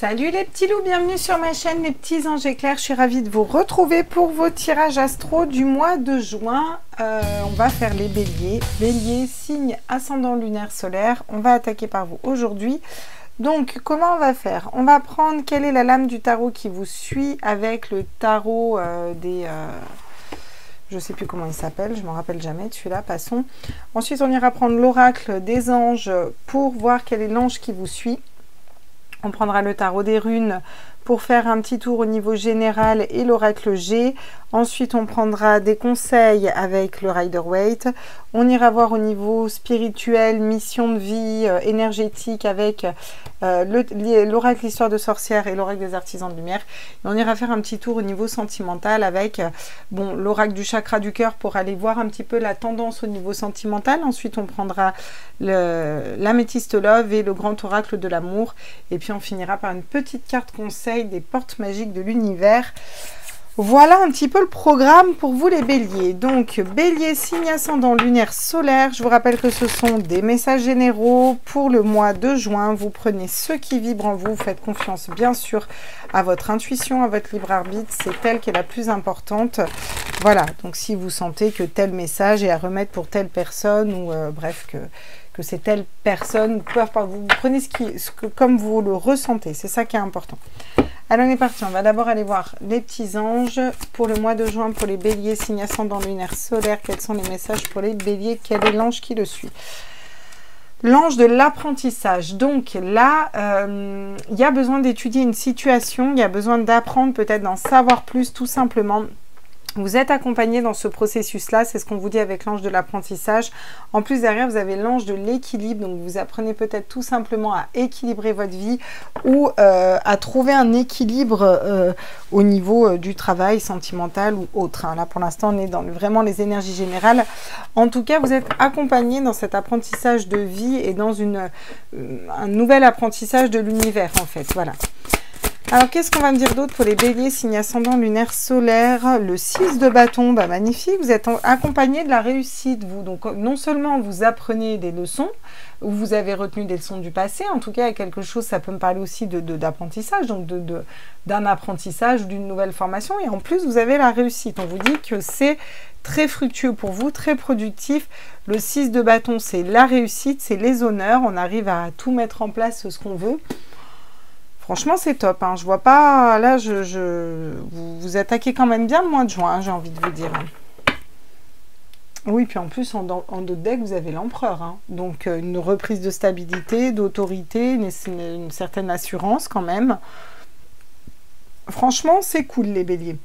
Salut les petits loups, bienvenue sur ma chaîne les petits anges éclairs. Je suis ravie de vous retrouver pour vos tirages astro du mois de juin. On va faire les béliers. Bélier, signe ascendant lunaire solaire. On va attaquer par vous aujourd'hui. Donc, comment on va faire? On va prendre quelle est la lame du tarot qui vous suit avec le tarot je ne sais plus comment il s'appelle, je ne m'en rappelle jamais de celui-là, passons. Ensuite, on ira prendre l'oracle des anges pour voir quel est l'ange qui vous suit. On prendra le tarot des runes pour faire un petit tour au niveau général et l'oracle G. Ensuite, on prendra des conseils avec le Rider-Waite. On ira voir au niveau spirituel, mission de vie, énergétique avec l'oracle Histoire de sorcière et l'oracle des artisans de lumière. Et on ira faire un petit tour au niveau sentimental avec l'oracle du chakra du cœur pour aller voir un petit peu la tendance au niveau sentimental. Ensuite, on prendra l'améthyste love et le grand oracle de l'amour. Et puis, on finira par une petite carte conseil des portes magiques de l'univers. Voilà un petit peu le programme pour vous les béliers. Donc bélier, signe ascendant lunaire solaire. Je vous rappelle que ce sont des messages généraux pour le mois de juin. Vous prenez ce qui vibre en vous. Faites confiance bien sûr à votre intuition, à votre libre arbitre. C'est elle qui est la plus importante. Voilà, donc si vous sentez que tel message est à remettre pour telle personne ou bref que c'est telle personne, peu importe, vous prenez comme vous le ressentez. C'est ça qui est important. Alors on est parti, on va d'abord aller voir les petits anges pour le mois de juin pour les béliers, signe ascendant lunaire solaire. Quels sont les messages pour les béliers? Quel est l'ange qui le suit? L'ange de l'apprentissage. Donc là, il y a besoin d'étudier une situation, il y a besoin d'apprendre, peut-être d'en savoir plus tout simplement. Vous êtes accompagné dans ce processus-là, c'est ce qu'on vous dit avec l'ange de l'apprentissage. En plus, derrière, vous avez l'ange de l'équilibre. Donc, vous apprenez peut-être tout simplement à équilibrer votre vie ou à trouver un équilibre au niveau du travail sentimental ou autre. Hein. Là, pour l'instant, on est dans vraiment les énergies générales. En tout cas, vous êtes accompagné dans cet apprentissage de vie et dans un nouvel apprentissage de l'univers, en fait. Voilà. Alors, qu'est-ce qu'on va me dire d'autre pour les béliers, signe ascendant lunaire solaire? Le 6 de bâton, bah, magnifique, vous êtes accompagné de la réussite, vous. Donc, non seulement vous apprenez des leçons, ou vous avez retenu des leçons du passé, en tout cas, il y a quelque chose, ça peut me parler aussi d'apprentissage, donc d'un apprentissage ou d'une nouvelle formation, et en plus, vous avez la réussite. On vous dit que c'est très fructueux pour vous, très productif. Le 6 de bâton, c'est la réussite, c'est les honneurs, on arrive à tout mettre en place, ce qu'on veut. Franchement, c'est top. Hein. Je vois pas... Là, vous attaquez quand même bien le mois de juin, hein, j'ai envie de vous dire. Oui, puis en plus, en dos de deck, vous avez l'empereur. Hein. Donc, une reprise de stabilité, d'autorité, une certaine assurance quand même. Franchement, c'est cool, les béliers.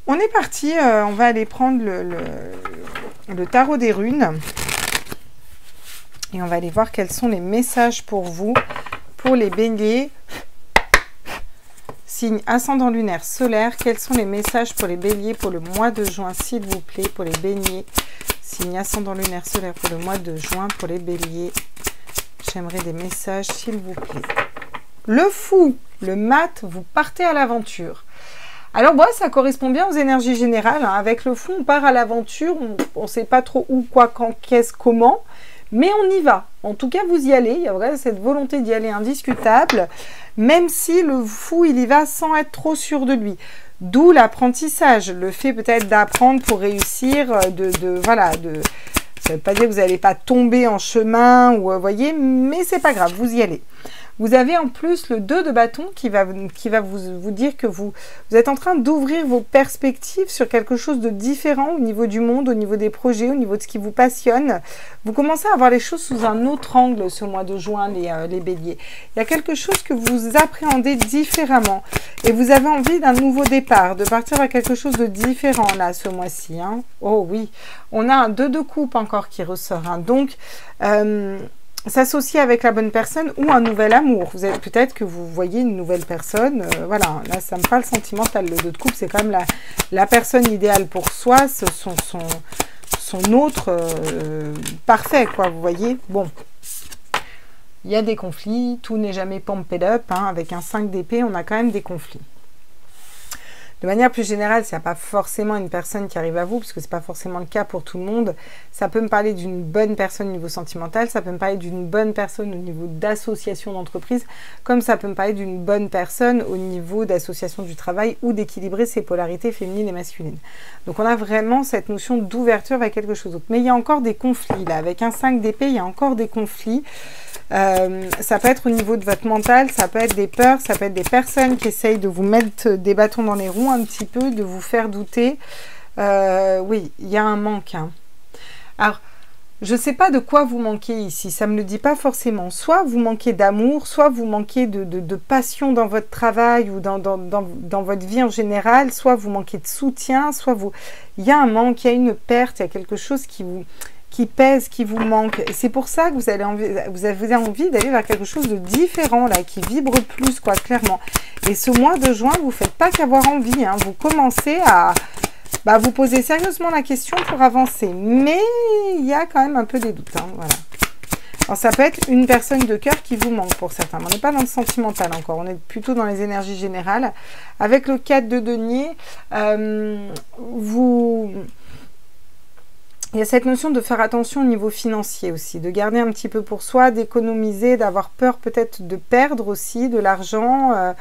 On est parti. On va aller prendre le tarot des runes. Et on va aller voir quels sont les messages pour vous. Pour les béliers, signe ascendant lunaire solaire, quels sont les messages pour les béliers pour le mois de juin, s'il vous plaît, pour les béliers, signe ascendant lunaire solaire pour le mois de juin, pour les béliers, j'aimerais des messages, s'il vous plaît. Le fou, le mat, vous partez à l'aventure. Alors, bon, ça correspond bien aux énergies générales. Hein. Avec le fou, on part à l'aventure, on ne sait pas trop où, quoi, quand, qu'est-ce, comment. Mais on y va. En tout cas, vous y allez. Il y a vraiment cette volonté d'y aller indiscutable. Même si le fou, il y va sans être trop sûr de lui. D'où l'apprentissage. Le fait peut-être d'apprendre pour réussir. Ça ne veut pas dire que vous n'allez pas tomber en chemin. Ou voyez, mais c'est pas grave. Vous y allez. Vous avez en plus le 2 de bâton qui va vous dire que vous êtes en train d'ouvrir vos perspectives sur quelque chose de différent au niveau du monde, au niveau des projets, au niveau de ce qui vous passionne. Vous commencez à voir les choses sous un autre angle ce mois de juin, les béliers. Il y a quelque chose que vous appréhendez différemment et vous avez envie d'un nouveau départ, de partir vers quelque chose de différent là ce mois-ci. Hein. Oh oui, on a un 2 de coupe encore qui ressort. Hein. Donc, s'associer avec la bonne personne ou un nouvel amour. Vous êtes peut-être que vous voyez une nouvelle personne. Voilà, là, ça me parle sentimental. Le 2 de coupe, c'est quand même la personne idéale pour soi, son autre parfait, quoi, vous voyez. Bon, il y a des conflits, tout n'est jamais pumped up. Hein, avec un 5 d'épée, on a quand même des conflits. De manière plus générale, s'il n'y a pas forcément une personne qui arrive à vous, parce que ce n'est pas forcément le cas pour tout le monde, ça peut me parler d'une bonne personne au niveau sentimental, ça peut me parler d'une bonne personne au niveau d'association d'entreprise, comme ça peut me parler d'une bonne personne au niveau d'association du travail ou d'équilibrer ses polarités féminines et masculines. Donc on a vraiment cette notion d'ouverture vers quelque chose d'autre. Mais il y a encore des conflits là, avec un 5 d'épée, il y a encore des conflits. Ça peut être au niveau de votre mental, ça peut être des peurs, ça peut être des personnes qui essayent de vous mettre des bâtons dans les roues un petit peu, de vous faire douter. Oui, il y a un manque. Hein. Alors, je ne sais pas de quoi vous manquez ici, ça ne me le dit pas forcément. Soit vous manquez d'amour, soit vous manquez de passion dans votre travail ou dans votre vie en général, soit vous manquez de soutien, soit vous... Il y a un manque, il y a une perte, il y a quelque chose qui pèse, qui vous manque. Et c'est pour ça que vous avez envie d'aller vers quelque chose de différent, là, qui vibre plus, quoi, clairement. Et ce mois de juin, vous ne faites pas qu'avoir envie, hein, vous commencez à vous poser sérieusement la question pour avancer. Mais il y a quand même un peu des doutes, hein, voilà. Alors ça peut être une personne de cœur qui vous manque pour certains. Mais on n'est pas dans le sentimental encore, on est plutôt dans les énergies générales. Avec le 4 de denier, il y a cette notion de faire attention au niveau financier aussi, de garder un petit peu pour soi, d'économiser, d'avoir peur peut-être de perdre aussi de l'argent.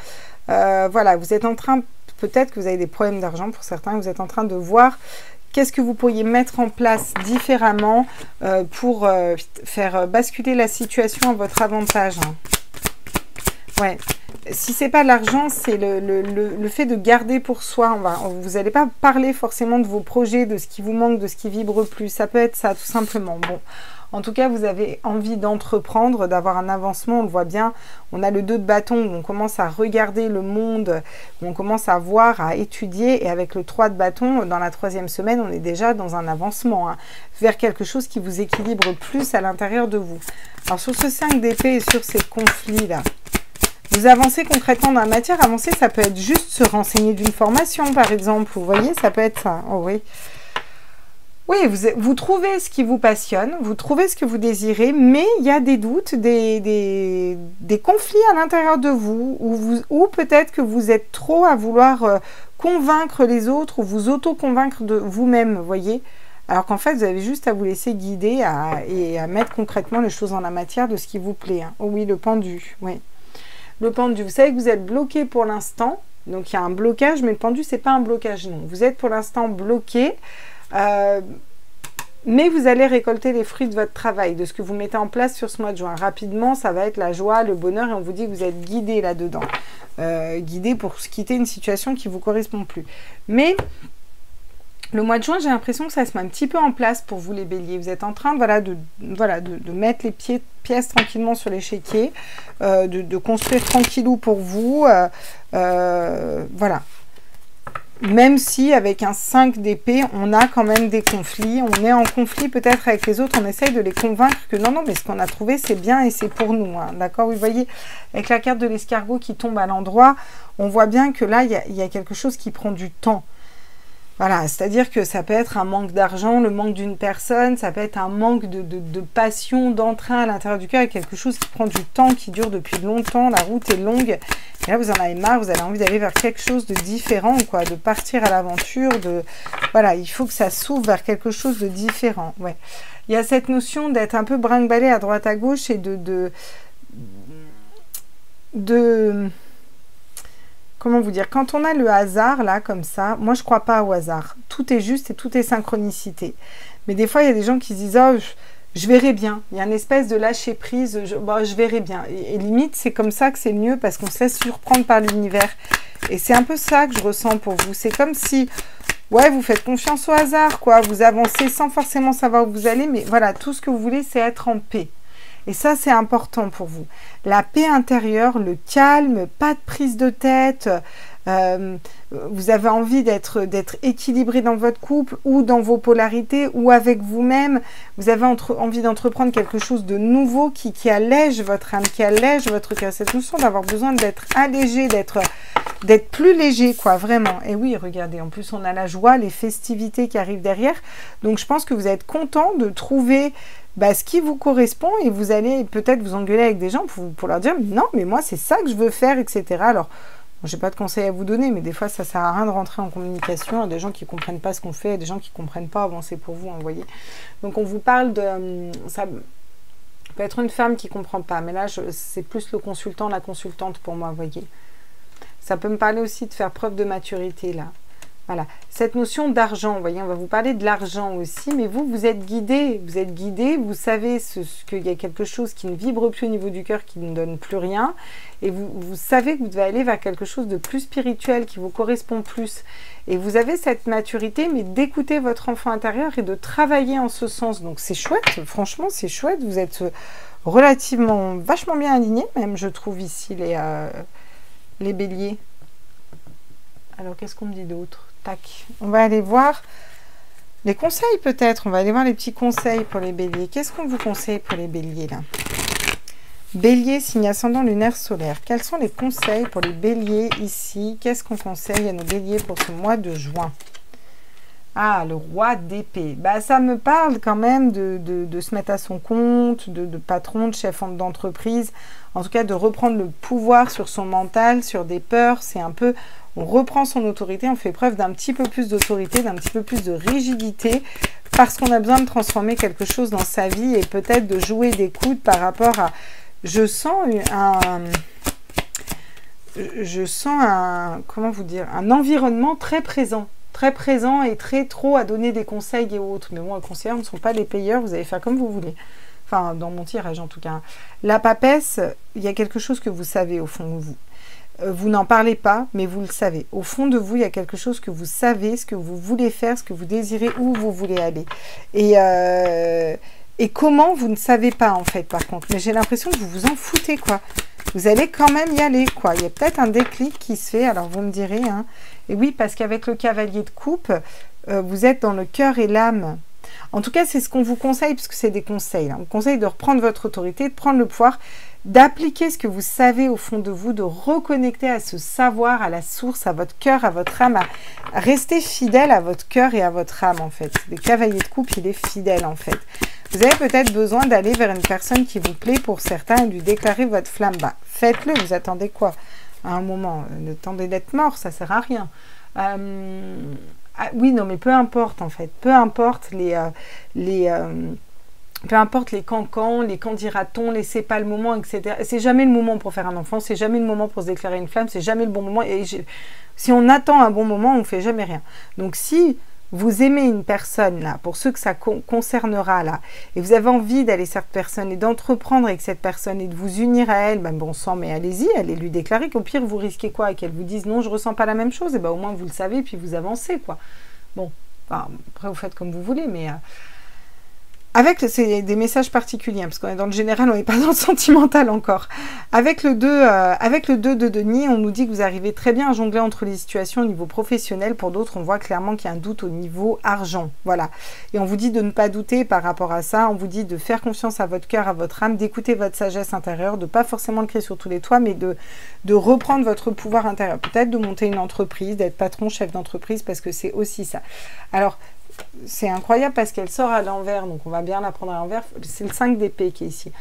Voilà, vous êtes en train, peut-être que vous avez des problèmes d'argent pour certains, vous êtes en train de voir qu'est-ce que vous pourriez mettre en place différemment pour faire basculer la situation à votre avantage. Hein. Ouais. Si c'est pas l'argent, c'est le fait de garder pour soi. Vous n'allez pas parler forcément de vos projets, de ce qui vous manque, de ce qui vibre plus. Ça peut être ça, tout simplement. Bon, en tout cas, vous avez envie d'entreprendre, d'avoir un avancement. On le voit bien. On a le 2 de bâton où on commence à regarder le monde, où on commence à voir, à étudier. Et avec le 3 de bâton, dans la 3e semaine, on est déjà dans un avancement, hein, vers quelque chose qui vous équilibre plus à l'intérieur de vous. Alors, sur ce 5 d'épée et sur ces conflits-là, vous avancez concrètement dans la matière. Avancer, ça peut être juste se renseigner d'une formation, par exemple. Vous voyez, ça peut être ça. Oh oui. Oui, vous trouvez ce qui vous passionne, vous trouvez ce que vous désirez, mais il y a des doutes, des conflits à l'intérieur de vous, ou peut-être que vous êtes trop à vouloir convaincre les autres, ou vous auto-convaincre de vous-même, vous voyez. Alors qu'en fait, vous avez juste à vous laisser guider et à mettre concrètement les choses en la matière de ce qui vous plaît. Hein. Oh oui, le pendu, oui. Le pendu, vous savez que vous êtes bloqué pour l'instant, donc il y a un blocage, mais le pendu, c'est pas un blocage, non. Vous êtes pour l'instant bloqué, mais vous allez récolter les fruits de votre travail, de ce que vous mettez en place sur ce mois de juin. Rapidement, ça va être la joie, le bonheur, et on vous dit que vous êtes guidé là-dedans. Guidé pour quitter une situation qui ne vous correspond plus. Mais le mois de juin, j'ai l'impression que ça se met un petit peu en place pour vous les béliers. Vous êtes en train de mettre les pièces tranquillement sur l'échiquier, de construire tranquillou pour vous. Voilà. Même si avec un 5 d'épée, on a quand même des conflits. On est en conflit peut-être avec les autres. On essaye de les convaincre que non, mais ce qu'on a trouvé, c'est bien et c'est pour nous. Hein, d'accord? Vous voyez, avec la carte de l'escargot qui tombe à l'endroit, on voit bien que là, il y a quelque chose qui prend du temps. Voilà, c'est-à-dire que ça peut être un manque d'argent, le manque d'une personne, ça peut être un manque de passion, d'entrain à l'intérieur du cœur, et quelque chose qui prend du temps, qui dure depuis longtemps, la route est longue, et là vous en avez marre, vous avez envie d'aller vers quelque chose de différent, quoi, de partir à l'aventure, voilà, il faut que ça s'ouvre vers quelque chose de différent, ouais. Il y a cette notion d'être un peu brinque-ballé à droite à gauche et comment vous dire, quand on a le hasard, là, comme ça, moi, je ne crois pas au hasard. Tout est juste et tout est synchronicité. Mais des fois, il y a des gens qui se disent « Oh, je verrai bien ». Il y a une espèce de lâcher-prise, je verrai bien. Et limite, c'est comme ça que c'est mieux parce qu'on se laisse surprendre par l'univers. Et c'est un peu ça que je ressens pour vous. C'est comme si, ouais, vous faites confiance au hasard, quoi. Vous avancez sans forcément savoir où vous allez, mais voilà, tout ce que vous voulez, c'est être en paix. Et ça, c'est important pour vous. La paix intérieure, le calme, pas de prise de tête. Vous avez envie d'être équilibré dans votre couple ou dans vos polarités ou avec vous-même. Vous avez envie d'entreprendre quelque chose de nouveau qui allège votre âme, qui allège votre cœur. Cette notion d'avoir besoin d'être allégé, d'être plus léger, quoi, vraiment. Et oui, regardez, en plus, on a la joie, les festivités qui arrivent derrière. Donc, je pense que vous êtes content de trouver ce qui vous correspond et vous allez peut-être vous engueuler avec des gens pour leur dire « Non, mais moi, c'est ça que je veux faire, etc. » Alors, Je n'ai pas de conseils à vous donner, mais des fois, ça ne sert à rien de rentrer en communication. Il y a des gens qui ne comprennent pas ce qu'on fait, il y a des gens qui ne comprennent pas. Bon, c'est pour vous, vous voyez. Donc, on vous parle de... ça peut être une femme qui ne comprend pas, mais là, c'est plus le consultant, la consultante pour moi, vous voyez. Ça peut me parler aussi de faire preuve de maturité, là. Voilà, cette notion d'argent, vous voyez, on va vous parler de l'argent aussi, mais vous êtes guidé, vous savez qu'il y a quelque chose qui ne vibre plus au niveau du cœur, qui ne donne plus rien, et vous savez que vous devez aller vers quelque chose de plus spirituel, qui vous correspond plus. Et vous avez cette maturité, mais d'écouter votre enfant intérieur et de travailler en ce sens. Donc c'est chouette, franchement c'est chouette, vous êtes relativement, vachement bien alignés, même je trouve ici les béliers. Alors qu'est-ce qu'on me dit d'autre? On va aller voir les conseils peut-être. On va aller voir les petits conseils pour les béliers. Qu'est-ce qu'on vous conseille pour les béliers là? Bélier, signe ascendant lunaire solaire. Quels sont les conseils pour les béliers ici? Qu'est-ce qu'on conseille à nos béliers pour ce mois de juin? Ah, le roi d'épée. Bah, ça me parle quand même de se mettre à son compte, de patron, de chef d'entreprise. En tout cas, de reprendre le pouvoir sur son mental, sur des peurs. C'est un peu... On reprend son autorité, on fait preuve d'un petit peu plus d'autorité, d'un petit peu plus de rigidité, parce qu'on a besoin de transformer quelque chose dans sa vie et peut-être de jouer des coudes par rapport à... Je sens comment vous dire, un environnement très présent et très trop à donner des conseils et autres. Mais bon, les conseillers ne sont pas les payeurs, vous allez faire comme vous voulez. Enfin, dans mon tirage en tout cas. La papesse, il y a quelque chose que vous savez au fond de vous. Vous n'en parlez pas, mais vous le savez. Au fond de vous, il y a quelque chose que vous savez, ce que vous voulez faire, ce que vous désirez, où vous voulez aller. Et comment, vous ne savez pas, en fait, par contre. Mais j'ai l'impression que vous vous en foutez, quoi. Vous allez quand même y aller, quoi. Il y a peut-être un déclic qui se fait, alors vous me direz. Hein. Et oui, parce qu'avec le cavalier de coupe, vous êtes dans le cœur et l'âme. En tout cas, c'est ce qu'on vous conseille, parce que c'est des conseils. Hein. On vous conseille de reprendre votre autorité, de prendre le pouvoir, d'appliquer ce que vous savez au fond de vous, de reconnecter à ce savoir, à la source, à votre cœur, à votre âme, à rester fidèle à votre cœur et à votre âme, en fait. Le cavalier de coupe, il est fidèle, en fait. Vous avez peut-être besoin d'aller vers une personne qui vous plaît pour certains et de lui déclarer votre flamme. Bah, faites-le, vous attendez quoi? À un moment, attendez d'être mort, ça sert à rien. Oui, non, mais peu importe, en fait. Peu importe peu importe les cancans, les quand dira-t-on, les c'est pas le moment, etc. C'est jamais le moment pour faire un enfant, c'est jamais le moment pour se déclarer une flamme, c'est jamais le bon moment. Et si on attend un bon moment, on ne fait jamais rien. Donc si vous aimez une personne, là, pour ceux que ça concernera, là, et vous avez envie d'aller cette personne et d'entreprendre avec cette personne et de vous unir à elle, ben bon sang, mais allez-y, allez lui déclarer qu'au pire, vous risquez quoi? Qu'elle vous dise non, je ressens pas la même chose, et ben au moins vous le savez, puis vous avancez, quoi. Bon, enfin, après vous faites comme vous voulez, mais... c'est des messages particuliers, hein, parce qu'on est dans le général, on n'est pas dans le sentimental encore. Avec le 2 de denier, on nous dit que vous arrivez très bien à jongler entre les situations au niveau professionnel. Pour d'autres, on voit clairement qu'il y a un doute au niveau argent. Voilà. Et on vous dit de ne pas douter par rapport à ça. On vous dit de faire confiance à votre cœur, à votre âme, d'écouter votre sagesse intérieure, de pas forcément le crier sur tous les toits, mais de reprendre votre pouvoir intérieur. Peut-être de monter une entreprise, d'être patron, chef d'entreprise, parce que c'est aussi ça. Alors, c'est incroyable parce qu'elle sort à l'envers, donc on va bien la prendre à l'envers. C'est le 5 d'épée qui est ici.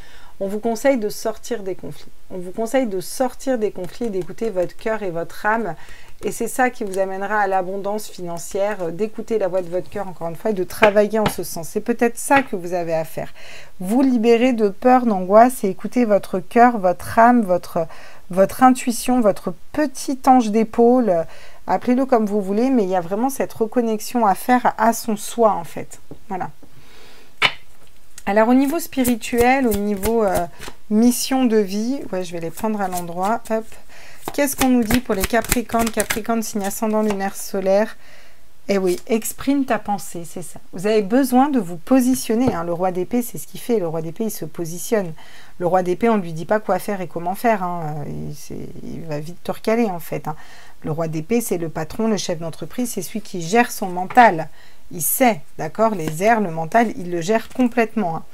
On vous conseille de sortir des conflits. On vous conseille de sortir des conflits et d'écouter votre cœur et votre âme. Et c'est ça qui vous amènera à l'abondance financière, d'écouter la voix de votre cœur encore une fois et de travailler en ce sens. C'est peut-être ça que vous avez à faire. Vous libérer de peur, d'angoisse et écouter votre cœur, votre âme, votre intuition, votre petit ange d'épaule. Appelez-le comme vous voulez, mais il y a vraiment cette reconnexion à faire à son soi, en fait. Voilà. Alors, au niveau spirituel, au niveau mission de vie, ouais, je vais les prendre à l'endroit. Hop. Qu'est-ce qu'on nous dit pour les Capricornes? Capricorne, signe ascendant lunaire solaire. Eh oui, exprime ta pensée, c'est ça. Vous avez besoin de vous positionner. Hein. Le roi d'épée, c'est ce qu'il fait. Le roi d'épée, il se positionne. Le roi d'épée, on ne lui dit pas quoi faire et comment faire. Hein. Il va vite te recaler, en fait. Hein. Le roi d'épée, c'est le patron, le chef d'entreprise, c'est celui qui gère son mental. Il sait, d'accord? Les airs, le mental, il le gère complètement. Hein.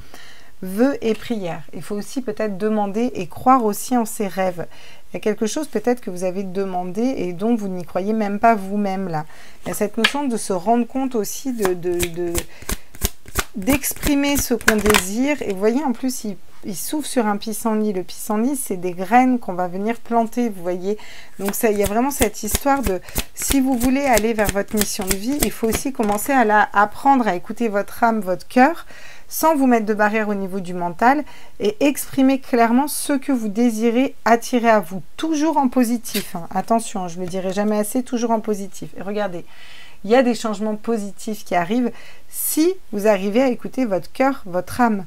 Vœux et prières. Il faut aussi peut-être demander et croire aussi en ses rêves. Il y a quelque chose peut-être que vous avez demandé et dont vous n'y croyez même pas vous-même là. Il y a cette notion de se rendre compte aussi d'exprimer ce qu'on désire. Et vous voyez, en plus, il s'ouvre sur un pissenlit. Le pissenlit, c'est des graines qu'on va venir planter, vous voyez. Donc, il y a vraiment cette histoire de, si vous voulez aller vers votre mission de vie, il faut aussi commencer à apprendre à écouter votre âme, votre cœur, sans vous mettre de barrière au niveau du mental et exprimer clairement ce que vous désirez attirer à vous. Toujours en positif. Hein. Attention, je ne le dirai jamais assez, toujours en positif. Et regardez, il y a des changements positifs qui arrivent si vous arrivez à écouter votre cœur, votre âme.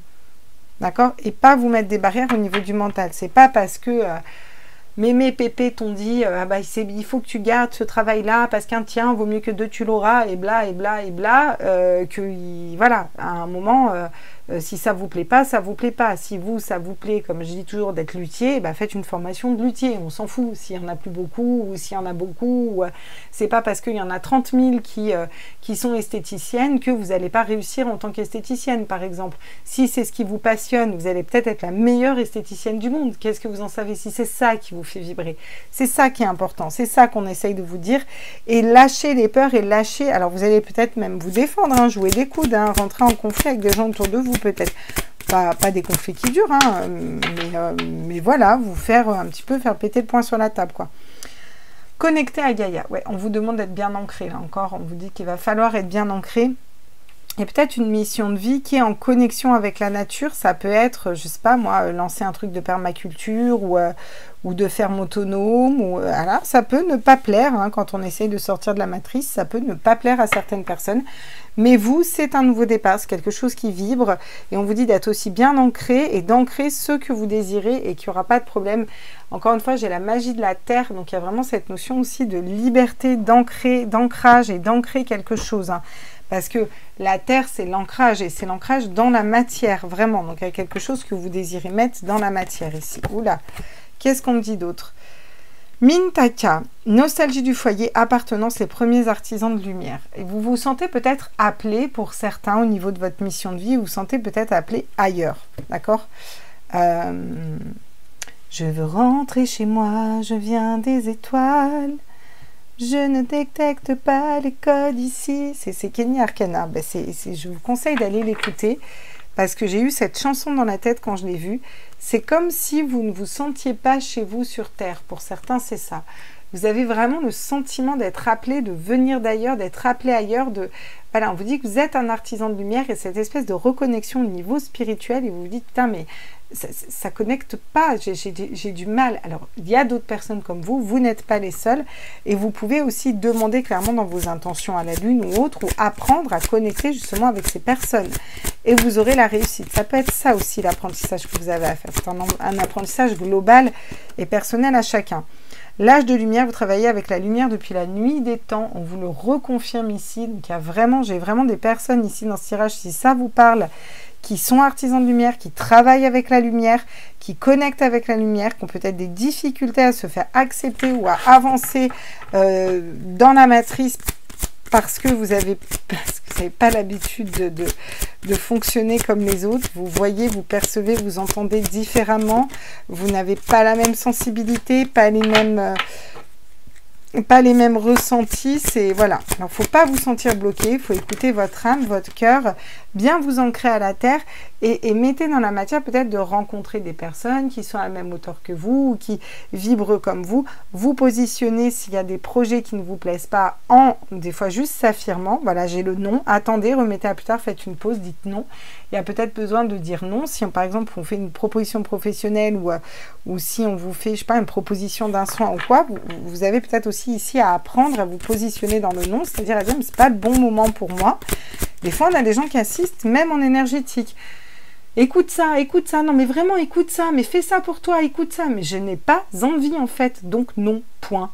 D'accord? Et pas vous mettre des barrières au niveau du mental. C'est pas parce que Mémé, Pépé t'ont dit il faut que tu gardes ce travail-là parce qu'un tien vaut mieux que deux, tu l'auras, et bla, et bla, et bla, voilà, à un moment, si ça vous plaît pas, ça vous plaît pas. Si vous, ça vous plaît, comme je dis toujours, d'être luthier, faites une formation de luthier, on s'en fout. S'il y en a plus beaucoup, ou s'il y en a beaucoup, c'est pas parce qu'il y en a 30 000 qui sont esthéticiennes que vous n'allez pas réussir en tant qu'esthéticienne, par exemple. Si c'est ce qui vous passionne, vous allez peut-être être la meilleure esthéticienne du monde. Qu'est-ce que vous en savez si c'est ça qui vous fait vibrer? C'est ça qui est important, c'est ça qu'on essaye de vous dire. Et lâchez les peurs et lâchez, alors vous allez peut-être même vous défendre, hein, jouer des coudes, hein, rentrer en conflit avec des gens autour de vous, peut-être. Pas des conflits qui durent, hein, mais voilà, vous faire un petit peu faire péter le poing sur la table, quoi. Connecté à Gaïa. Ouais, on vous demande d'être bien ancré, là encore, on vous dit qu'il va falloir être bien ancré. Et peut-être une mission de vie qui est en connexion avec la nature. Ça peut être, je sais pas moi, lancer un truc de permaculture ou de ferme autonome. Voilà. Ça peut ne pas plaire, hein, quand on essaye de sortir de la matrice. Ça peut ne pas plaire à certaines personnes. Mais vous, c'est un nouveau départ. C'est quelque chose qui vibre. Et on vous dit d'être aussi bien ancré et d'ancrer ce que vous désirez et qu'il n'y aura pas de problème. Encore une fois, j'ai la magie de la terre. Donc, il y a vraiment cette notion aussi de liberté, d'ancrage et d'ancrer quelque chose, hein. Parce que la terre, c'est l'ancrage, et c'est l'ancrage dans la matière, vraiment. Donc, il y a quelque chose que vous désirez mettre dans la matière ici. Oula, qu'est-ce qu'on me dit d'autre? Mintaka, nostalgie du foyer, appartenance, les premiers artisans de lumière. Et vous vous sentez peut-être appelé, pour certains, au niveau de votre mission de vie, vous vous sentez peut-être appelé ailleurs, d'accord? Je veux rentrer chez moi, je viens des étoiles. Je ne détecte pas les codes ici. C'est Kenny Arcana. Je vous conseille d'aller l'écouter parce que j'ai eu cette chanson dans la tête quand je l'ai vue. C'est comme si vous ne vous sentiez pas chez vous sur Terre. Pour certains, c'est ça. Vous avez vraiment le sentiment d'être appelé, de venir d'ailleurs, d'être appelé ailleurs. Voilà, on vous dit que vous êtes un artisan de lumière et cette espèce de reconnexion au niveau spirituel et vous vous dites, putain, mais ça connecte pas, j'ai du mal. Alors, il y a d'autres personnes comme vous n'êtes pas les seuls et vous pouvez aussi demander clairement dans vos intentions à la lune ou autre, ou apprendre à connecter justement avec ces personnes et vous aurez la réussite. Ça peut être ça aussi l'apprentissage que vous avez à faire. C'est un apprentissage global et personnel à chacun. L'âge de lumière, vous travaillez avec la lumière depuis la nuit des temps, on vous le reconfirme ici. Donc j'ai vraiment des personnes ici dans ce tirage, si ça vous parle, qui sont artisans de lumière, qui travaillent avec la lumière, qui connectent avec la lumière, qui ont peut-être des difficultés à se faire accepter ou à avancer dans la matrice parce que vous n'avez pas l'habitude de fonctionner comme les autres. Vous voyez, vous percevez, vous entendez différemment. Vous n'avez pas la même sensibilité, pas les mêmes ressentis. C'est voilà. Alors, faut pas vous sentir bloqué. Il faut écouter votre âme, votre cœur, bien vous ancrer à la terre et mettez dans la matière peut-être de rencontrer des personnes qui sont à la même hauteur que vous ou qui vibrent comme vous. Vous positionnez s'il y a des projets qui ne vous plaisent pas en des fois juste s'affirmant. Voilà, j'ai le non. Attendez, remettez à plus tard, faites une pause, dites non. Il y a peut-être besoin de dire non. Si par exemple on fait une proposition professionnelle ou si on vous fait, je sais pas, une proposition d'un soin ou quoi, vous avez peut-être aussi ici à apprendre à vous positionner dans le non, c'est-à-dire à dire c'est pas le bon moment pour moi. Des fois on a des gens qui assistent même en énergétique. Écoute ça, non mais vraiment écoute ça, mais fais ça pour toi, écoute ça, mais je n'ai pas envie en fait, donc non, point.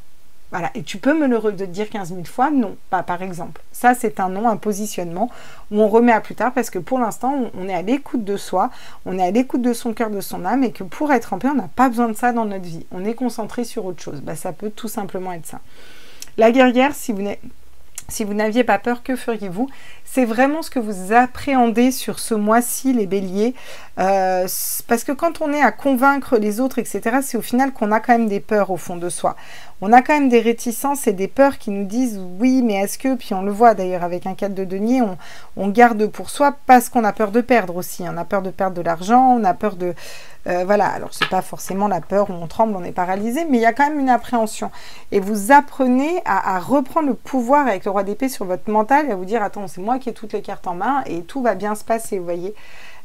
Voilà, et tu peux me le dire 15 000 fois, non, pas par exemple. Ça, c'est un non, un positionnement où on remet à plus tard parce que pour l'instant, on est à l'écoute de soi, on est à l'écoute de son cœur, de son âme et que pour être en paix, on n'a pas besoin de ça dans notre vie. On est concentré sur autre chose. Ça peut tout simplement être ça. La guerrière, si vous n'aviez pas peur, que feriez-vous? C'est vraiment ce que vous appréhendez sur ce mois-ci, les béliers. Parce que quand on est à convaincre les autres, etc., c'est au final qu'on a quand même des peurs au fond de soi. on a quand même des réticences et des peurs qui nous disent oui, mais est-ce que, puis on le voit d'ailleurs avec un 4 de denier, on garde pour soi parce qu'on a peur de perdre aussi. On a peur de perdre de l'argent, on a peur de... voilà, alors c'est pas forcément la peur où on tremble, on est paralysé, mais il y a quand même une appréhension. Et vous apprenez à reprendre le pouvoir avec le roi d'épée sur votre mental et à vous dire, attends, c'est moi qui ai toutes les cartes en main et tout va bien se passer, vous voyez.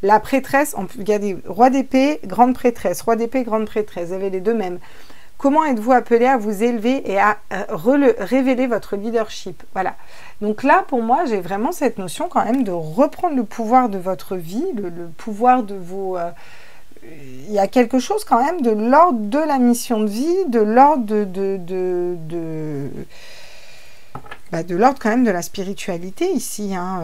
La prêtresse, on peut regarder roi d'épée, grande prêtresse, roi d'épée, grande prêtresse, vous avez les deux mêmes. Comment êtes-vous appelé à vous élever et à révéler votre leadership? Voilà. Donc là, pour moi, j'ai vraiment cette notion quand même de reprendre le pouvoir de votre vie, le pouvoir de vos... il y a quelque chose quand même de l'ordre de la mission de vie, de l'ordre de l'ordre quand même de la spiritualité ici. Hein.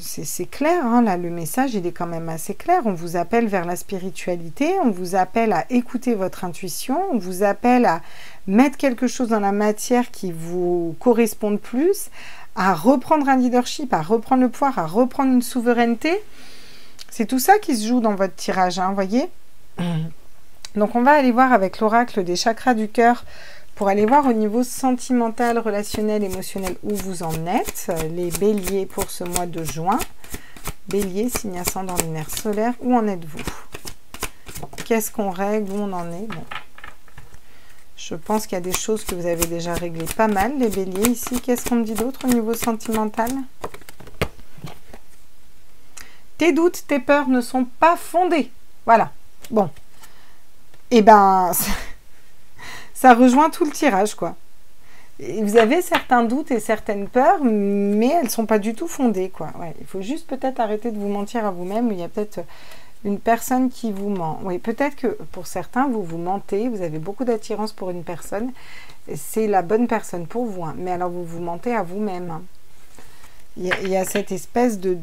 C'est clair, hein, là, le message, il est quand même assez clair. On vous appelle vers la spiritualité, on vous appelle à écouter votre intuition, on vous appelle à mettre quelque chose dans la matière qui vous corresponde plus, à reprendre un leadership, à reprendre le pouvoir, à reprendre une souveraineté. C'est tout ça qui se joue dans votre tirage, hein, voyez. Donc, on va aller voir avec l'oracle des chakras du cœur pour aller voir au niveau sentimental, relationnel, émotionnel où vous en êtes. Les béliers pour ce mois de juin. Bélier, signe ascendant lunaire solaire, où en êtes-vous? Qu'est-ce qu'on règle? Où on en est? Bon. Je pense qu'il y a des choses que vous avez déjà réglées pas mal, les béliers ici. Qu'est-ce qu'on me dit d'autre au niveau sentimental? Tes doutes, tes peurs ne sont pas fondés. Voilà. Bon. Eh ben, ça rejoint tout le tirage, quoi. Et vous avez certains doutes et certaines peurs, mais elles ne sont pas du tout fondées, quoi. Ouais, il faut juste peut-être arrêter de vous mentir à vous-même. Il y a peut-être une personne qui vous ment. Oui, peut-être que pour certains, vous vous mentez. Vous avez beaucoup d'attirance pour une personne. C'est la bonne personne pour vous. Hein. Mais alors, vous vous mentez à vous-même. Hein. Il y a cette espèce de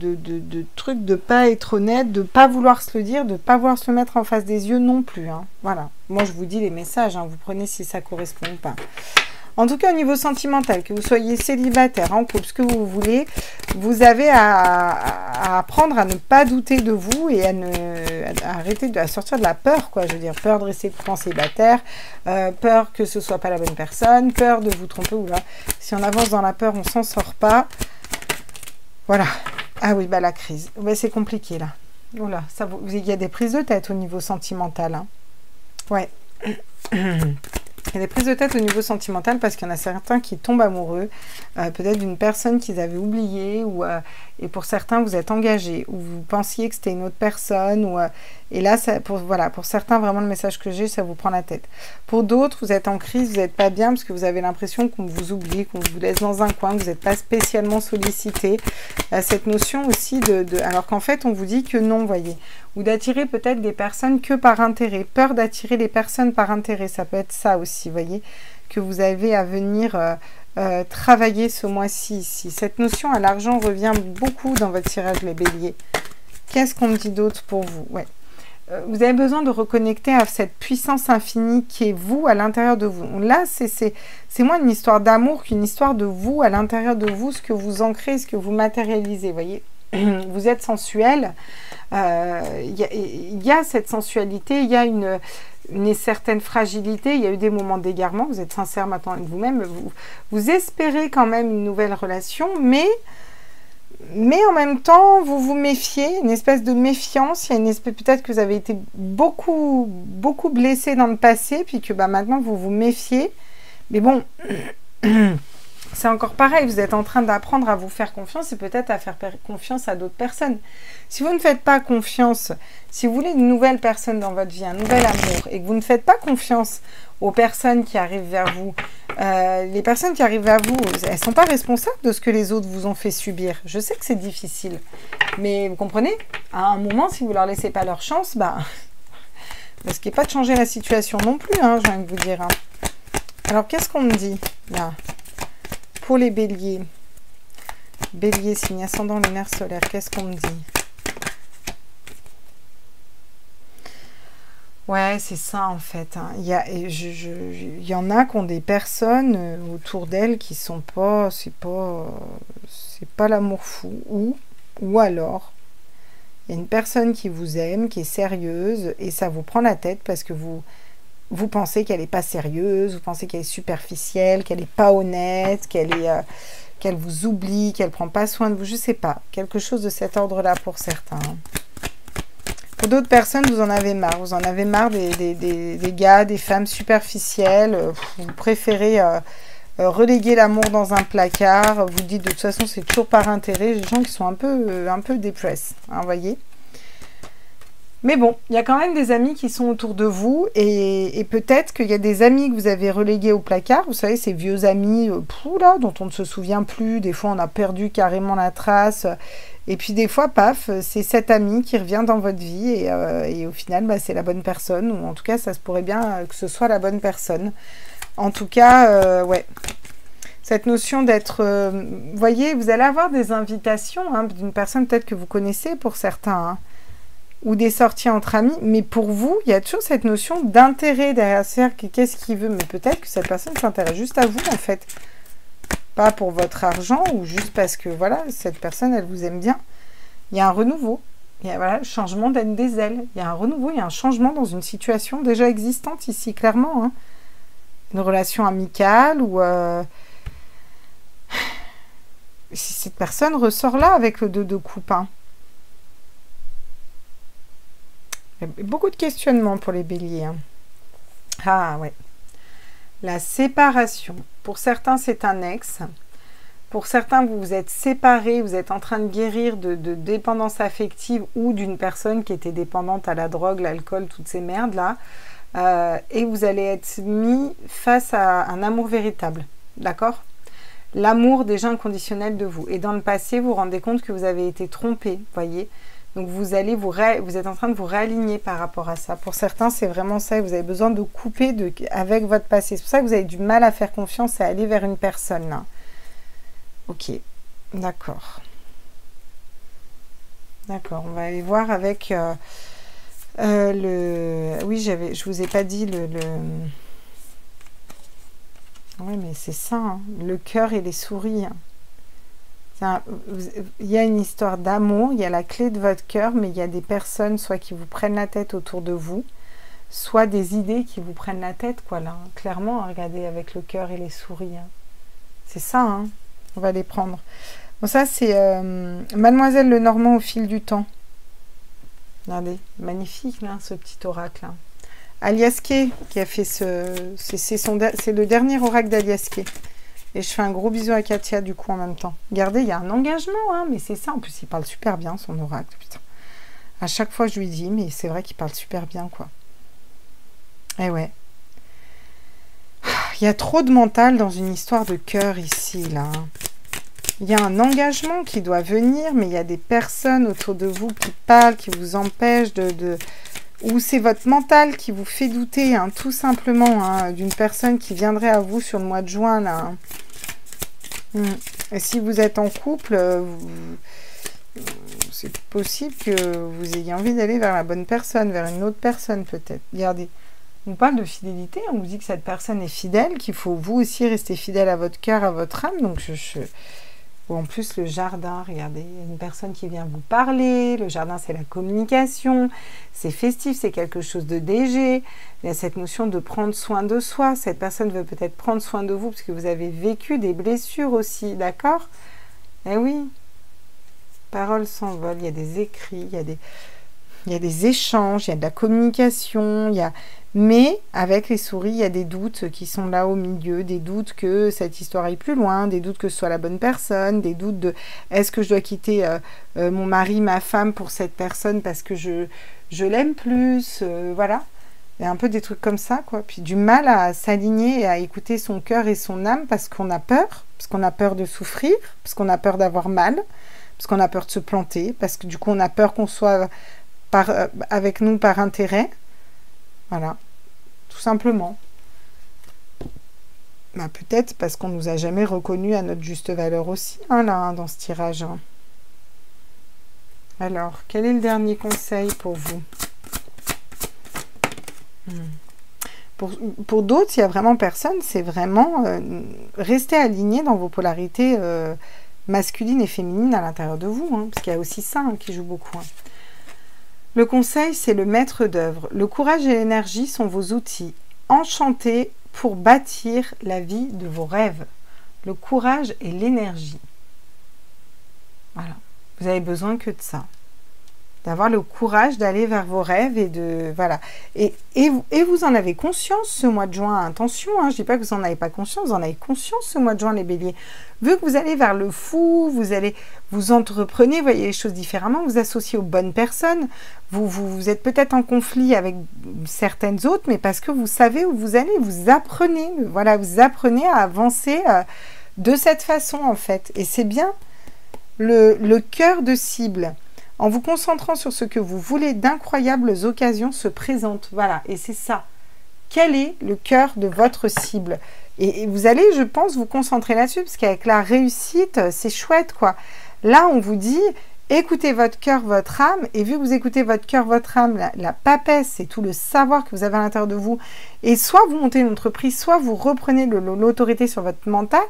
truc de pas être honnête, de pas vouloir se le dire, de pas vouloir se le mettre en face des yeux non plus. Hein. Voilà. Moi, je vous dis les messages. Hein. Vous prenez si ça correspond ou pas. En tout cas, au niveau sentimental, que vous soyez célibataire, en couple, ce que vous voulez, vous avez à apprendre à ne pas douter de vous et à arrêter à sortir de la peur, quoi. Je veux dire, peur de rester tout le temps célibataire, peur que ce soit pas la bonne personne, peur de vous tromper ou là. Si on avance dans la peur, on s'en sort pas. Voilà. Ah oui, bah la crise. Bah, c'est compliqué là. Voilà, il y a des prises de tête au niveau sentimental. Hein. Ouais. Il y a des prises de tête au niveau sentimental parce qu'il y en a certains qui tombent amoureux, peut-être d'une personne qu'ils avaient oubliée, et pour certains, vous êtes engagés, ou vous pensiez que c'était une autre personne, et là, voilà, pour certains, vraiment, le message que j'ai, ça vous prend la tête. Pour d'autres, vous êtes en crise, vous n'êtes pas bien parce que vous avez l'impression qu'on vous oublie, qu'on vous laisse dans un coin, que vous n'êtes pas spécialement sollicité. Cette notion aussi alors qu'en fait, on vous dit que non, voyez, ou d'attirer peut-être des personnes que par intérêt, peur d'attirer les personnes par intérêt, ça peut être ça aussi, voyez, que vous avez à venir travailler ce mois-ci. Ici. Cette notion à l'argent revient beaucoup dans votre tirage, les béliers. Qu'est-ce qu'on me dit d'autre pour vous? Ouais. Vous avez besoin de reconnecter à cette puissance infinie qui est vous à l'intérieur de vous. Là, c'est moins une histoire d'amour qu'une histoire de vous à l'intérieur de vous, ce que vous ancrez, ce que vous matérialisez, voyez. Vous êtes sensuel, il y a cette sensualité, il y a une certaine fragilité, il y a eu des moments d'égarement, vous êtes sincère maintenant avec vous-même, vous espérez quand même une nouvelle relation, mais en même temps, vous vous méfiez, une espèce de méfiance, il y a une espèce, peut-être que vous avez été beaucoup blessé dans le passé, puis que bah, maintenant vous vous méfiez, mais bon... C'est encore pareil, vous êtes en train d'apprendre à vous faire confiance et peut-être à faire confiance à d'autres personnes. Si vous ne faites pas confiance, si vous voulez une nouvelle personne dans votre vie, un nouvel amour, et que vous ne faites pas confiance aux personnes qui arrivent vers vous, les personnes qui arrivent vers vous, elles ne sont pas responsables de ce que les autres vous ont fait subir. Je sais que c'est difficile, mais vous comprenez, à un moment, si vous ne leur laissez pas leur chance, bah, parce qu'il n'y a pas de changer la situation non plus, hein, je viens de vous dire. Hein. Alors, qu'est-ce qu'on me dit là? Pour les béliers, bélier, signe ascendant lunaire solaire, qu'est-ce qu'on me dit? Ouais, c'est ça en fait. Hein. Il y en a qui ont des personnes autour d'elles qui sont pas, c'est pas l'amour fou. Ou alors, il y a une personne qui vous aime, qui est sérieuse, et ça vous prend la tête parce que vous vous pensez qu'elle n'est pas sérieuse, vous pensez qu'elle est superficielle, qu'elle n'est pas honnête, qu'elle vous oublie, qu'elle ne prend pas soin de vous, je ne sais pas. Quelque chose de cet ordre-là pour certains. Pour d'autres personnes, vous en avez marre. Vous en avez marre des gars, des femmes superficielles. Vous préférez reléguer l'amour dans un placard. Vous dites de toute façon, c'est toujours par intérêt. Les gens qui sont un peu dépressés, hein, vous voyez. Mais bon, il y a quand même des amis qui sont autour de vous et peut-être qu'il y a des amis que vous avez relégués au placard. Vous savez, ces vieux amis là, dont on ne se souvient plus. Des fois, on a perdu carrément la trace. Et puis des fois, paf, c'est cet ami qui revient dans votre vie et au final, bah, c'est la bonne personne. Ou en tout cas, ça se pourrait bien que ce soit la bonne personne. En tout cas, ouais. Cette notion d'être... vous voyez, vous allez avoir des invitations hein, d'une personne peut-être que vous connaissez pour certains. Hein, ou des sorties entre amis, mais pour vous, il y a toujours cette notion d'intérêt derrière. C'est-à-dire qu'est-ce qu'il veut, mais peut-être que cette personne s'intéresse juste à vous, en fait. Pas pour votre argent, ou juste parce que, voilà, cette personne, elle vous aime bien. Il y a un renouveau. Il y a, voilà, le changement d'âne des ailes. Il y a un renouveau, il y a un changement dans une situation déjà existante ici, clairement. Hein. Une relation amicale, ou... si cette personne ressort là avec le 2 de coupe, hein. Il y a beaucoup de questionnements pour les béliers. Hein. Ah ouais. La séparation. Pour certains, c'est un ex. Pour certains, vous vous êtes séparés, vous êtes en train de guérir de dépendance affective ou d'une personne qui était dépendante à la drogue, l'alcool, toutes ces merdes-là. Et vous allez être mis face à un amour véritable. D'accord ? L'amour déjà inconditionnel de vous. Et dans le passé, vous vous rendez compte que vous avez été trompé, voyez ? Donc vous êtes en train de vous réaligner par rapport à ça. Pour certains, c'est vraiment ça. Vous avez besoin de couper avec votre passé. C'est pour ça que vous avez du mal à faire confiance et à aller vers une personne. Là. Ok, d'accord. D'accord, on va aller voir avec le... Oui, je vous ai pas dit le... Oui, mais c'est ça, hein. Le cœur et les souris. Hein. Il y a une histoire d'amour, il y a la clé de votre cœur, mais il y a des personnes soit qui vous prennent la tête autour de vous, soit des idées qui vous prennent la tête, quoi, là. Clairement, regardez, avec le cœur et les souris. Hein. C'est ça, hein. On va les prendre. Bon, ça, c'est Mademoiselle Lenormand au fil du temps. Regardez, magnifique, là, ce petit oracle. Hein. Alias Kay qui a fait c'est le dernier oracle d'Alias Kay. Et je fais un gros bisou à Katia, du coup, en même temps. Regardez, il y a un engagement, hein, mais c'est ça. En plus, il parle super bien, son oracle, putain. À chaque fois, je lui dis, mais c'est vrai qu'il parle super bien, quoi. Eh ouais. Il y a trop de mental dans une histoire de cœur, ici, là. Il y a un engagement qui doit venir, mais il y a des personnes autour de vous qui parlent, qui vous empêchent ou c'est votre mental qui vous fait douter, hein, tout simplement, hein, d'une personne qui viendrait à vous sur le mois de juin, là. Hein. Et si vous êtes en couple, c'est possible que vous ayez envie d'aller vers la bonne personne, vers une autre personne peut-être. Regardez, on parle de fidélité, on vous dit que cette personne est fidèle, qu'il faut vous aussi rester fidèle à votre cœur, à votre âme. Donc Ou en plus le jardin, regardez, il y a une personne qui vient vous parler, le jardin c'est la communication, c'est festif, c'est quelque chose de léger, il y a cette notion de prendre soin de soi, cette personne veut peut-être prendre soin de vous parce que vous avez vécu des blessures aussi, d'accord? Eh oui, paroles s'envolent, il y a des écrits, il y a des échanges, il y a de la communication, mais avec les souris, il y a des doutes qui sont là au milieu, des doutes que cette histoire aille plus loin, des doutes que ce soit la bonne personne, des doutes de est-ce que je dois quitter mon mari, ma femme pour cette personne parce que je l'aime plus, voilà. Il y a un peu des trucs comme ça, quoi. Puis du mal à s'aligner et à écouter son cœur et son âme parce qu'on a peur de souffrir, parce qu'on a peur d'avoir mal, parce qu'on a peur de se planter, parce que du coup on a peur qu'on soit avec nous par intérêt. Voilà, tout simplement. Bah, peut-être parce qu'on ne nous a jamais reconnus à notre juste valeur aussi, hein, là, hein, dans ce tirage. Hein. Alors, quel est le dernier conseil pour vous? Pour d'autres, il n'y a vraiment personne, c'est vraiment rester aligné dans vos polarités masculines et féminines à l'intérieur de vous, hein, parce qu'il y a aussi ça hein, qui joue beaucoup. Hein. Le conseil, c'est le maître d'œuvre. Le courage et l'énergie sont vos outils. enchanté pour bâtir la vie de vos rêves. Le courage et l'énergie. Voilà. Vous avez besoin que de ça. D'avoir le courage d'aller vers vos rêves et de... Voilà. Et vous en avez conscience ce mois de juin. Attention, hein, je ne dis pas que vous n'en avez pas conscience. Vous en avez conscience ce mois de juin, les béliers. Vu que vous allez vers le fou, vous entreprenez, vous voyez les choses différemment, vous associez aux bonnes personnes. Vous êtes peut-être en conflit avec certaines autres, mais parce que vous savez où vous allez, vous apprenez. Voilà, vous apprenez à avancer de cette façon, en fait. Et c'est bien le cœur de cible. En vous concentrant sur ce que vous voulez, d'incroyables occasions se présentent. Voilà, et c'est ça. Quel est le cœur de votre cible? Et vous allez, je pense, vous concentrer là-dessus, parce qu'avec la réussite, c'est chouette, quoi. Là, on vous dit, écoutez votre cœur, votre âme, et vu que vous écoutez votre cœur, votre âme, la papesse, c'est tout le savoir que vous avez à l'intérieur de vous, et soit vous montez une entreprise, soit vous reprenez l'autorité sur votre mental,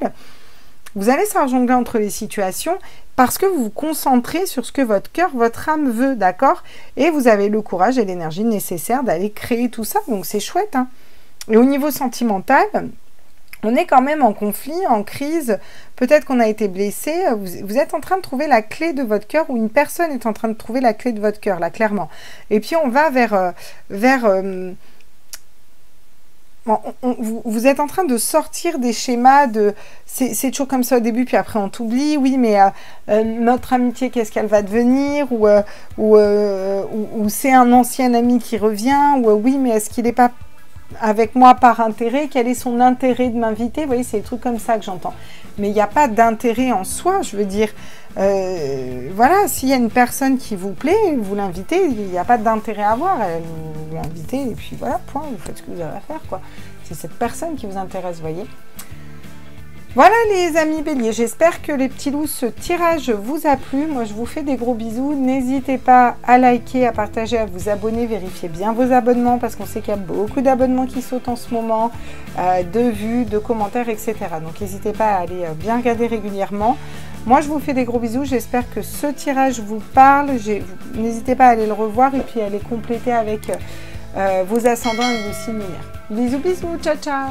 vous allez savoir jongler entre les situations parce que vous vous concentrez sur ce que votre cœur, votre âme veut, d'accord? Et vous avez le courage et l'énergie nécessaire d'aller créer tout ça, donc c'est chouette, hein. Et au niveau sentimental, on est quand même en conflit, en crise, peut-être qu'on a été blessé, vous êtes en train de trouver la clé de votre cœur ou une personne est en train de trouver la clé de votre cœur, là, clairement. Et puis on va vous êtes en train de sortir des schémas de... C'est toujours comme ça au début, puis après on t'oublie. Oui, mais notre amitié, qu'est-ce qu'elle va devenir? Ou c'est un ancien ami qui revient? Ou oui, mais est-ce qu'il n'est pas avec moi par intérêt? Quel est son intérêt de m'inviter? Vous voyez, c'est des trucs comme ça que j'entends. Mais il n'y a pas d'intérêt en soi, je veux dire... voilà, s'il y a une personne qui vous plaît, vous l'invitez, il n'y a pas d'intérêt à avoir, vous l'invitez et puis voilà, point, vous faites ce que vous avez à faire, quoi. C'est cette personne qui vous intéresse, vous voyez. Voilà les amis béliers, j'espère que les petits loups, ce tirage vous a plu. Moi je vous fais des gros bisous, n'hésitez pas à liker, à partager, à vous abonner, vérifiez bien vos abonnements parce qu'on sait qu'il y a beaucoup d'abonnements qui sautent en ce moment, de vues, de commentaires, etc. Donc n'hésitez pas à aller bien regarder régulièrement. Moi je vous fais des gros bisous, j'espère que ce tirage vous parle, n'hésitez pas à aller le revoir et puis à aller compléter avec vos ascendants et vos signes lunaires. Bisous bisous, ciao ciao.